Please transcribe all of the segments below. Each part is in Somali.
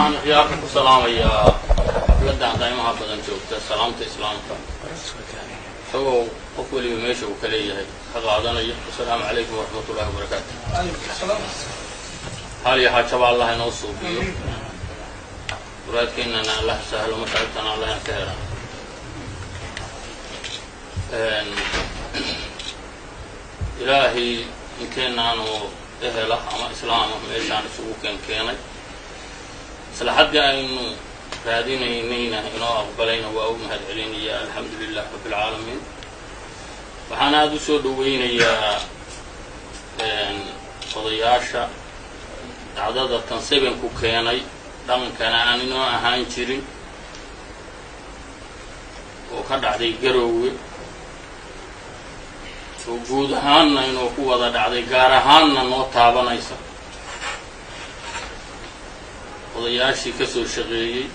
waxaan khiyaarka ku salaamayaa xafladdan qiimaha badan joogta salaamta islaamka isagoo qof waliba meesha uu ka leeyahay ka qaadanayo. Assalaamu calaykum waraxmatullaahi wabarakaatu. hal iyo xaajaba allah inoo suubiyo muraadkeennana allah sahlo mashaaribtana allah ka hela. ilaahay inkeenaanu ehela ama islaama meeshaan isugu keenay isla haddii aynu raadinaynayna inoo aqbalayna waa u mahad celinayaa alxamdu lilah rabbil caalamiin. waxaan aada u soo dhaweynayaa odayaasha dhacdada tan sebenku keenay dhaqankana aan inoo ahaan jirin oo ka dhacday Garoowe oo guud ahaanna inuu ku wada dhacday gaar ahaanna noo taabanaysa. odayaashii ka soo shaqeeyey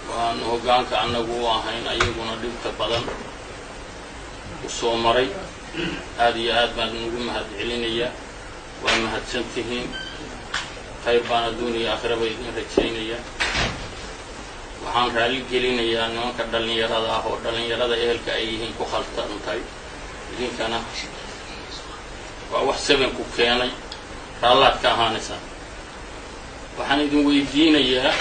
waan hoggaanka annagu u ahayn ayaguna dhibka badan u soo maray aad iyo aad baan ugu mahad celinayaa. waa mahadsan tihiin khayr baan adduun iyo aakhiraba idin rajaynayaa. waxaan raalli gelinayaa nimanka dhallinyarada ah oo dhallinyarada ehelka ay yihiin ku khaldantahay idinkana waa wax sebenku keenay raallaad ka ahaanaysaa. waxaan idin weydiinayaa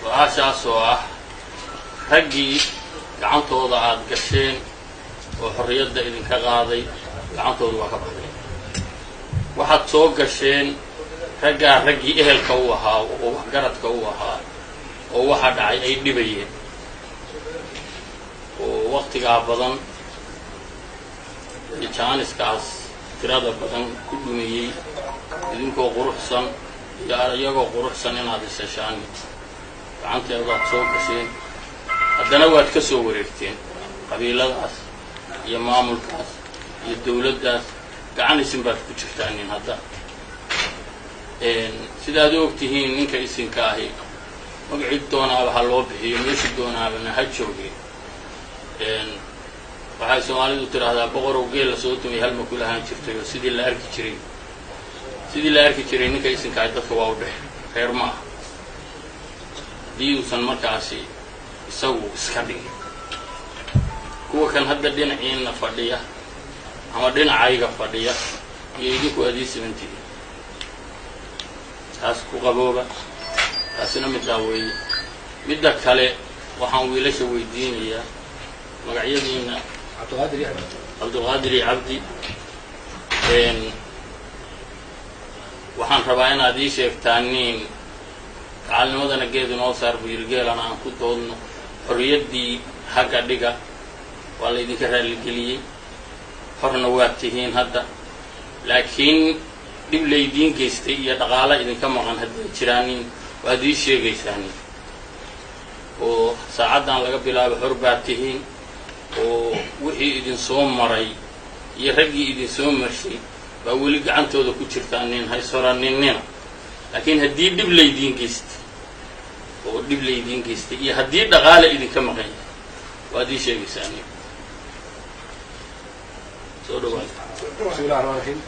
su-aashaas oo ah raggii gacantooda aad gasheen oo xorriyadda idinka qaaday gacantooda waa ka baxday. waxaad soo gasheen raggaa raggii ehelka u ahaa oo waxgaradka u ahaa oo waxa dhacay ay dhibayeen oo waqtigaa badan jaaniskaas tirada badan ku dhumiyey idinkoo quruxsan iyo iyagoo quruxsan inaad isheshaan gacanteedaad soo gasheen haddana waad ka soo wareegteen qabiiladaas iyo maamulkaas iyo dawladdaas gacan isin baad ku jirtaan nin hadda. sidaad og tihiin ninka isinka ahi magacii doonaaba ha loo bixiyo meeshii doonaabana ha joogeen. waxay soomaalidu tidhaahdaa boqorow geel la soo tumay hal ma ku lahaan jirtay oo sidii la arki jiray ninka isinka ahi dadka waa u dhex reer ma aha haddii uusan markaasi isagu iska dhigin. kuwa kan hadda dhinaciina fadhiya ama dhinacayga fadhiya iyo idinku adiisibantihiin taas ku qabooba. taasina middaa weeye. midda kale waxaan wiilasha weydiinayaa magacyadiina cabdulqaadir iyo cabdi. waxaan rabaa inaad ii sheegtaan nin gacalnimadana geed inoo saar buyilgeelana aan ku doodno xorriyaddii hagga dhiga waa laydinka raalligeliyey horna waad tihiin hadda laakiin dhib laydiin geystay iyo dhaqaala idinka maqan hadday jiraanin waad ii sheegaysaanin oo saacaddan laga bilaabo xor baad tihiin oo wixii idin soo maray iyo raggii idin soo marshay baa weli gacantooda ku jirtaan nin haysoranninina. laakiin haddii dhib laydiin geystay iyo haddii dhaqaala idinka maqan yahay waad ii sheegaysaanin. soo dhawaad. bismillahi rahmaani rahiim.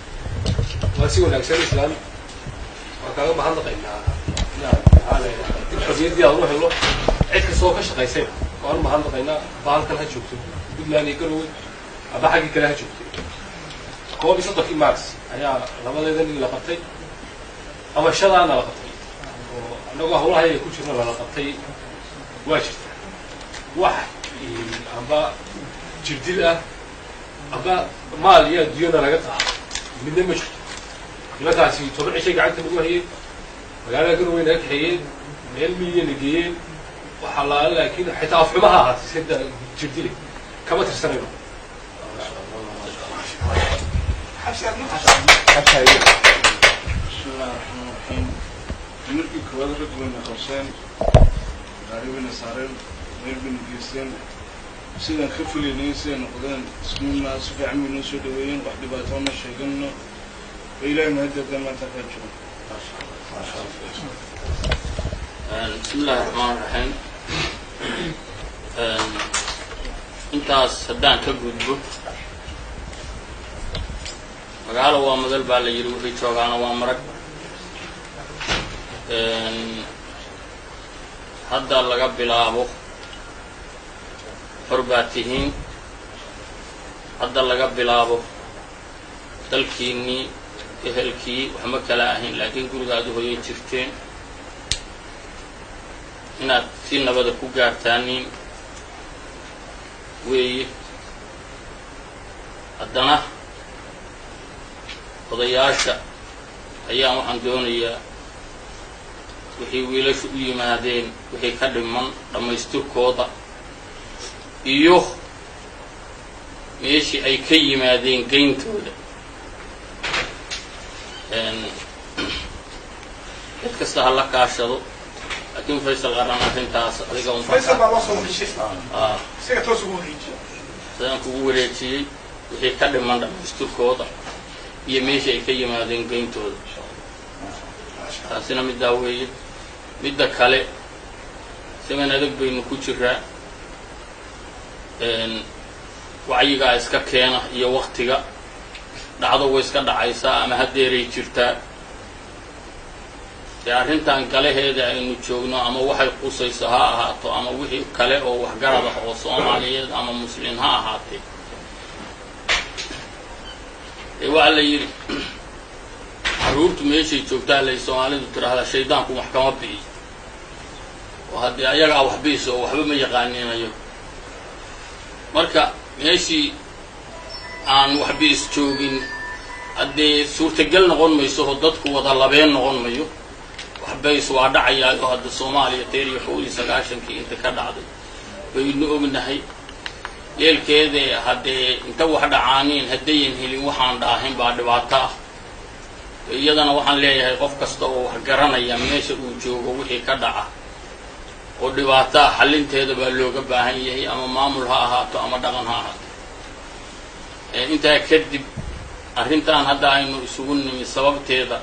waa si wanaagsan islaan waa kaaga mahadnaqaynaa xorriyaddii aad u helo cid kastoo ka shaqaysay waan mahadnaqaynaa. baalkan ha joogto puntland iyo Garoowe aba xaggii kale ha joogtay 31 Maars ayaa labadeeda nin la qabtay ama shadaana la qabtay oo annagoo hawlahay ku jirna la qabtay. waa jirta wax amba jirdil ah aba maal iyo adduunyana laga qaado midna ma jirto. nimankaasi 10 cishay gacanta lagu hayay magaalada Garoowe naga kaxeeyeen meel miyiga geeyeen waxaa la laakiin xitaa afxumaha ahaatay sida jirdile kama tirsanayno. bismillahirrahmanirrahiim. markii koowaad rag wayna qabseen gaaribina saareen meel bayna geysteen sidaan ka filaynay siday noqdeen ismiina si fiican bay noo soo dhaweeyeen wax dhibaato ma sheegano ilaahay mahadada maanta ka jiro. bismillahi raxmaani raxiim. intaas haddaan ka gudbo magaalo waa madal baa la yidhi wixii joogaana waa marag hadda laga bilaabo xor baa tihiin hadda laga bilaabo dalkiinnii ehelkii waxma kala ahayn laakiin guriga aad u hoyan jirteen inaad si nabada ku gaartaaniin weeye haddana odayaasha ayaan waxaan doonayaa wixii wiilashu u yimaadeen wixii ka dhiman dhammaystirkooda iyo meeshii ay ka yimaadeen geyntooda cid kasta ha la kaashado laakiin Faysal qaran arrintaas adiga un Faysal baa loo soo wareejiyay isaga toos ugu wareejiyay sidaan kugu wareejiyey wixii ka dhiman dhammaystirkooda iyo meeshii ay ka yimaadeen geyntooda taasina middaa weeye midda kale siman adag baynu ku jiraa wacyigaa iska keena iyo waktiga dhacdo way iska dhacaysaa ama haddeeray jirtaa dee arrintan galaheeda aynu joogno ama waxay qusayso ha ahaato ama wixii kale oo waxgarad ah oo Soomaaliyeed ama Muslim ha ahaatee waxaa la yidhi carruurtu meeshay joogtaa lay Soomaalidu tiraahdaa shaydaanku wax kama bi'i oo haddii ayagaa wax bi'iso oo waxba ma yaqaaninayo marka meeshii aan wax bi'is joogin haddee suurtagal noqon mayso oo dadku wada labeen noqon mayo wax bi'is waa dhacayaa oo hadda Soomaaliya 1990 inta ka dhacday baynu ognahay leelkeeda haddee inta wax dhacaaniin haddayan helin waxaan dhaahin baa dhibaato ah iyadana waxaan leeyahay qof kasta oo wax garanaya meesha uu joogo wixii ka dhaca oo dhibaato ah xalinteeda baa looga baahan yahay ama maamul ha ahaato ama dhaqan ha ahaato intaa kadib arrintan hadda aynu isugu nimi sababteeda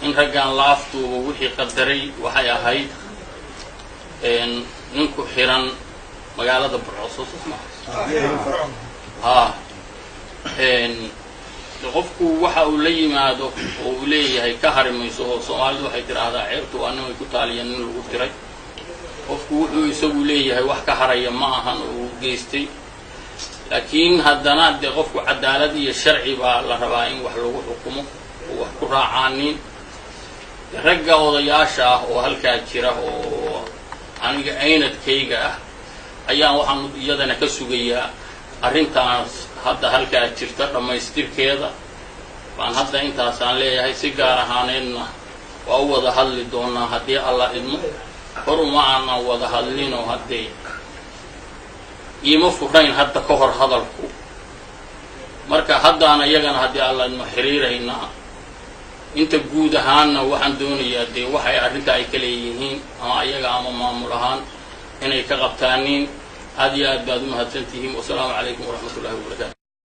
in raggan la aftuubo wixii qadaray waxay ahayd ninku xiran magaalada Burco qofku waxa uu la yimaado oo uu leeyahay ka harimayso oo Soomaalidu waxay tiraahdaa ceebtu waa nin ku taaliyan in lagu tiray qofku wuxuu isagu leeyahay wax ka haraya ma ahan oo geystay laakiin haddana de qofku cadaalad iyo sharci baa la rabaa in wax lagu xukumo oo wax ku raacaanin ragga odayaasha ah oo halkaa jira oo aniga aynadkayga ah ayaan waxaan iyadana ka sugayaa arrintaas hadda halkaa jirta dhammaystirkeeda baan hadda intaasaan leeyahay si gaar ahaaneedna waa u wada hadli doonaa haddii alla idmo hor uma aanan wada hadlinoo haddee iima furayn hadda ka hor hadalku marka haddaan iyagana haddii alla idmo xiriiraynaa inta guud ahaanna waxaan doonayaa dee waxay arrinta ay ka leeyihiin ama iyaga ama maamul ahaan inay ka qabtaaniin aad iyo aad baad u mahadsantihiin wasalaamu calaykum waraxmatullahi wabarakaatu